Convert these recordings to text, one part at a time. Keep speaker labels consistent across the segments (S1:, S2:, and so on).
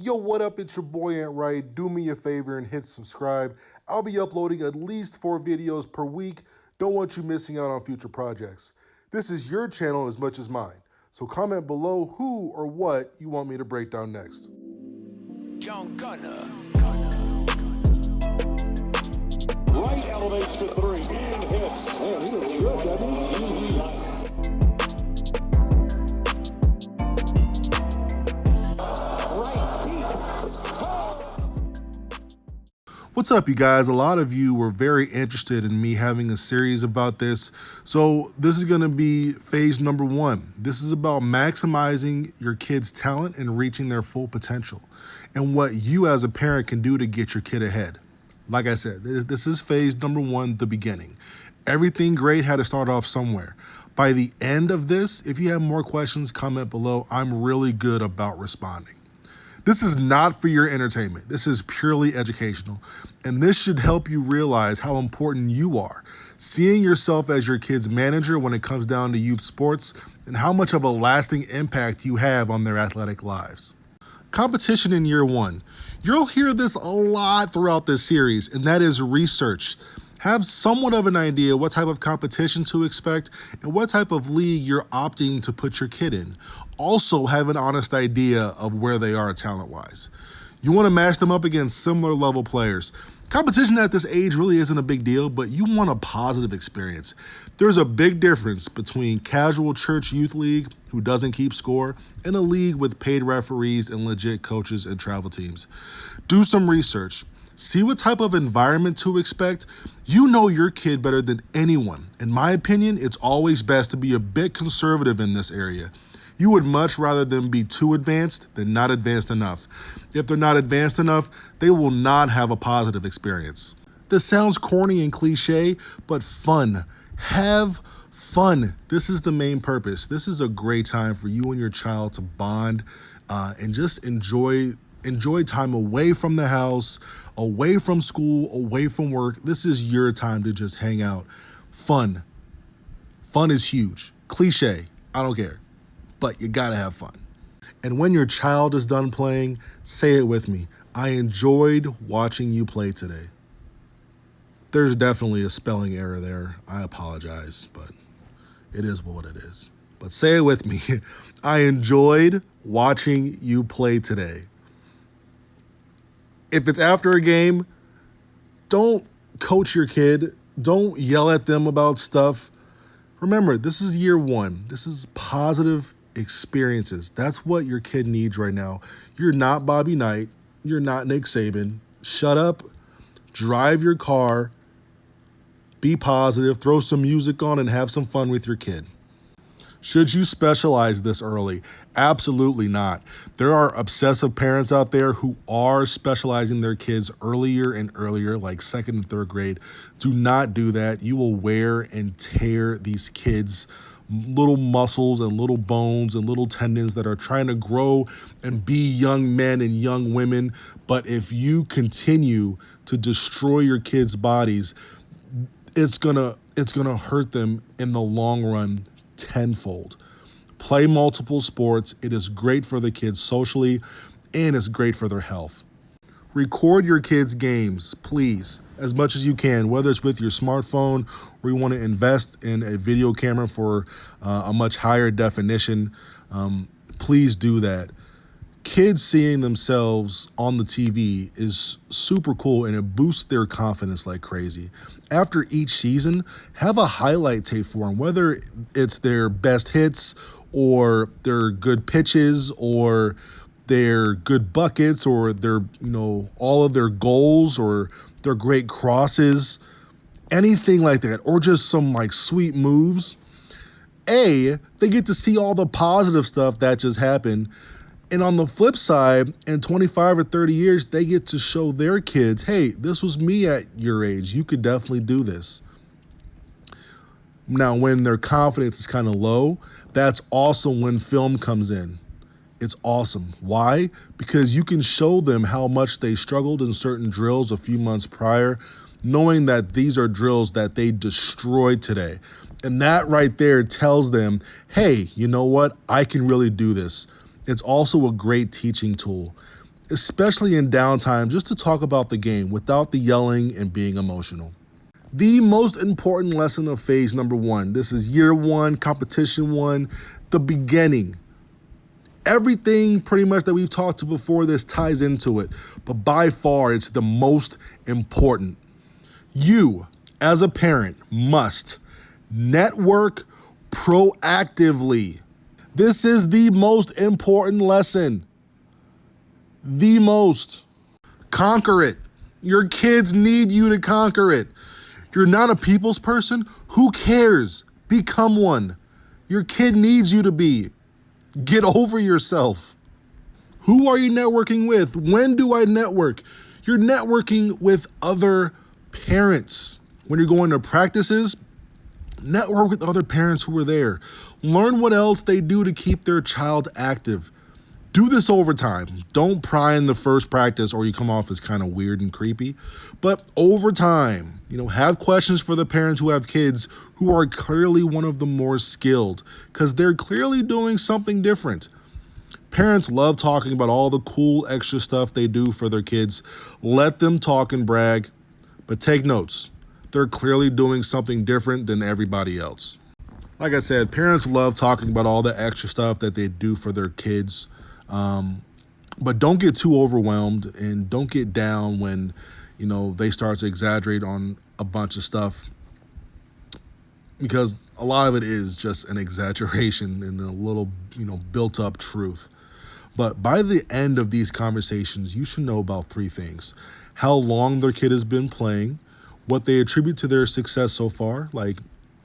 S1: Yo, what up? It's your boy Wright. Do me a favor and hit subscribe. I'll be uploading at least 4 videos per week. Don't want you missing out on future projects. This is your channel as much as mine. So comment below who or what you want me to break down next.
S2: Young Gunner.
S3: Wright elevates for 3 and hits. Man, he looks good, doesn't he?
S1: What's up, you guys? A lot of you were very interested in me having a series about this. So this is going to be phase number 1. This is about maximizing your kid's talent and reaching their full potential and what you as a parent can do to get your kid ahead. Like I said, this is phase number 1, the beginning. Everything great had to start off somewhere. By the end of this, if you have more questions, comment below. I'm really good about responding. This is not for your entertainment. This is purely educational. And this should help you realize how important you are, seeing yourself as your kid's manager when it comes down to youth sports, and how much of a lasting impact you have on their athletic lives. Competition in year 1. You'll hear this a lot throughout this series, and that is research. Have somewhat of an idea what type of competition to expect and what type of league you're opting to put your kid in. Also have an honest idea of where they are talent-wise. You want to match them up against similar level players. Competition at this age really isn't a big deal, but you want a positive experience. There's a big difference between casual church youth league who doesn't keep score and a league with paid referees and legit coaches and travel teams. Do some research. See what type of environment to expect. You know your kid better than anyone. In my opinion, it's always best to be a bit conservative in this area. You would much rather them be too advanced than not advanced enough. If they're not advanced enough, they will not have a positive experience. This sounds corny and cliche, but fun. Have fun. This is the main purpose. This is a great time for you and your child to bond and just enjoy time away from the house, away from school, away from work. This is your time to just hang out. Fun. Fun is huge. Cliche. I don't care. But you gotta have fun. And when your child is done playing, say it with me. I enjoyed watching you play today. There's definitely a spelling error there. I apologize, but it is what it is. But say it with me. I enjoyed watching you play today. If it's after a game, don't coach your kid. Don't yell at them about stuff. Remember, this is year 1. This is positive experiences. That's what your kid needs right now. You're not Bobby Knight. You're not Nick Saban. Shut up. Drive your car. Be positive. Throw some music on and have some fun with your kid. Should you specialize this early? Absolutely not. There are obsessive parents out there who are specializing their kids earlier and earlier, like 2nd and 3rd grade. Do not do that. You will wear and tear these kids' little muscles and little bones and little tendons that are trying to grow and be young men and young women. But if you continue to destroy your kids' bodies, it's gonna hurt them in the long run tenfold. Play multiple sports. It is great for the kids socially, and it's great for their health. Record your kids' games, please, as much as you can, whether it's with your smartphone or you want to invest in a video camera for a much higher definition. Please do that. Kids seeing themselves on the TV is super cool, and it boosts their confidence like crazy. After each season, have a highlight tape for them, whether it's their best hits or their good pitches or their good buckets or their, all of their goals or their great crosses, anything like that, or just some like sweet moves. They get to see all the positive stuff that just happened. And on the flip side, in 25 or 30 years, they get to show their kids, hey, this was me at your age. You could definitely do this. Now, when their confidence is kind of low, that's also when film comes in. It's awesome. Why? Because you can show them how much they struggled in certain drills a few months prior, knowing that these are drills that they destroyed today. And that right there tells them, hey, you know what? I can really do this. It's also a great teaching tool. especially in downtime, just to talk about the game without the yelling and being emotional. The most important lesson of phase number one. This is year one, competition one, the beginning. Everything pretty much that we've talked to before this ties into it, but by far it's the most important. You, as a parent, must network proactively. This is the most important lesson. The most. Conquer it. Your kids need you to conquer it. You're not a people's person? Who cares? Become one. Your kid needs you to be. Get over yourself. Who are you networking with? When do I network? You're networking with other parents. When you're going to practices, network with other parents who are there. Learn what else they do to keep their child active. Do this over time. Don't pry in the first practice or you come off as kind of weird and creepy. But over time, have questions for the parents who have kids who are clearly one of the more skilled because they're clearly doing something different. Parents love talking about all the cool extra stuff they do for their kids. Let them talk and brag, but take notes. They're clearly doing something different than everybody else. Like I said, parents love talking about all the extra stuff that they do for their kids. But don't get too overwhelmed and don't get down when, they start to exaggerate on a bunch of stuff because a lot of it is just an exaggeration and a little, built up truth. But by the end of these conversations, you should know about three things: how long their kid has been playing, what they attribute to their success so far, like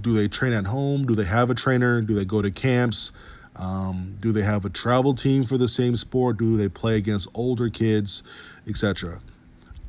S1: do they train at home? Do they have a trainer? Do they go to camps? Do they have a travel team for the same sport? Do they play against older kids, etc.?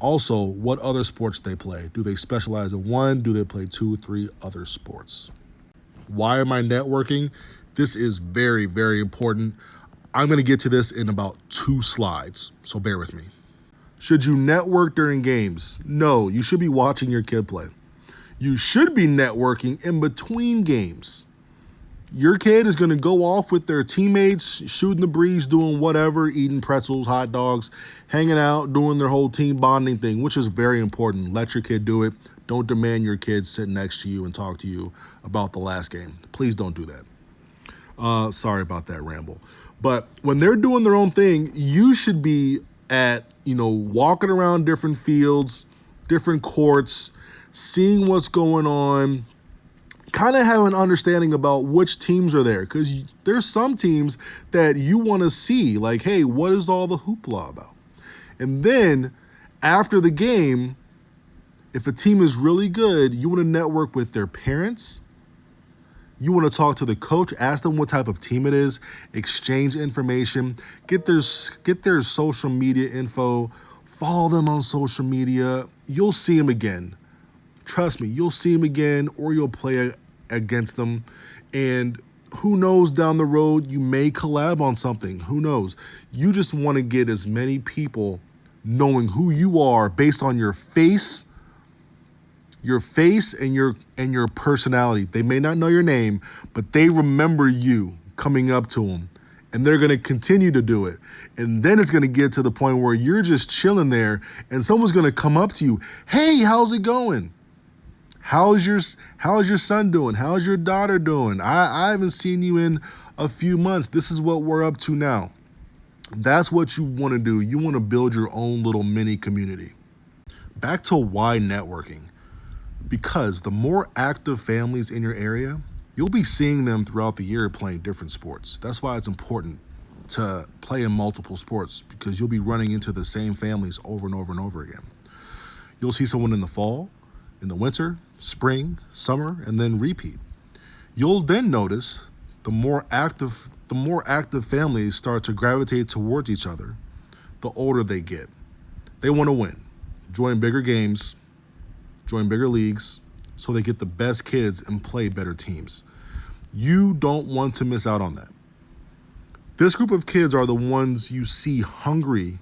S1: Also, what other sports they play. Do they specialize in one? Do they play 2 or 3 other sports? Why am I networking? This is very, very important. I'm going to get to this in about 2 slides, so bear with me. Should you network during games? No, you should be watching your kid play. You should be networking in between games. Your kid is going to go off with their teammates, shooting the breeze, doing whatever, eating pretzels, hot dogs, hanging out, doing their whole team bonding thing, which is very important. Let your kid do it. Don't demand your kid sit next to you and talk to you about the last game. Please don't do that. Sorry about that ramble. But when they're doing their own thing, you should be at, walking around different fields, different courts, seeing what's going on, kind of have an understanding about which teams are there, because there's some teams that you want to see, like, hey, what is all the hoopla about? And then after the game, if a team is really good, you want to network with their parents. You want to talk to the coach, ask them what type of team it is, exchange information, get their social media info, follow them on social media. You'll see them again. Trust me, you'll see them again, or you'll play against them. And who knows, down the road, you may collab on something. Who knows? You just want to get as many people knowing who you are based on your face and your personality. They may not know your name, but they remember you coming up to them. And they're going to continue to do it. And then it's going to get to the point where you're just chilling there and someone's going to come up to you. Hey, how's it going? How's your son doing? How's your daughter doing? I haven't seen you in a few months. This is what we're up to now. That's what you want to do. You want to build your own little mini community. Back to why networking. Because the more active families in your area, you'll be seeing them throughout the year playing different sports. That's why it's important to play in multiple sports, because you'll be running into the same families over and over and over again. You'll see someone in the fall, in the winter, spring, summer, and then repeat. You'll then notice the more active families start to gravitate towards each other the older they get. They want to win, join bigger games, join bigger leagues, so they get the best kids and play better teams. You don't want to miss out on that. This group of kids are the ones you see hungry,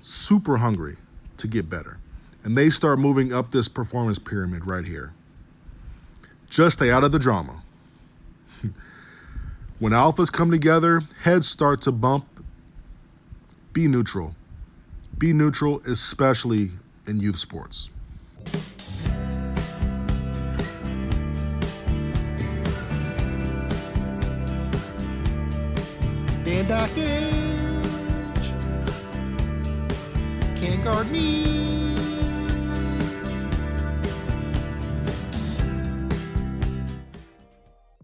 S1: super hungry to get better. And they start moving up this performance pyramid right here. Just stay out of the drama. When alphas come together, heads start to bump. be neutral. Be neutral, especially in youth sports. Dan Dockage can't guard me.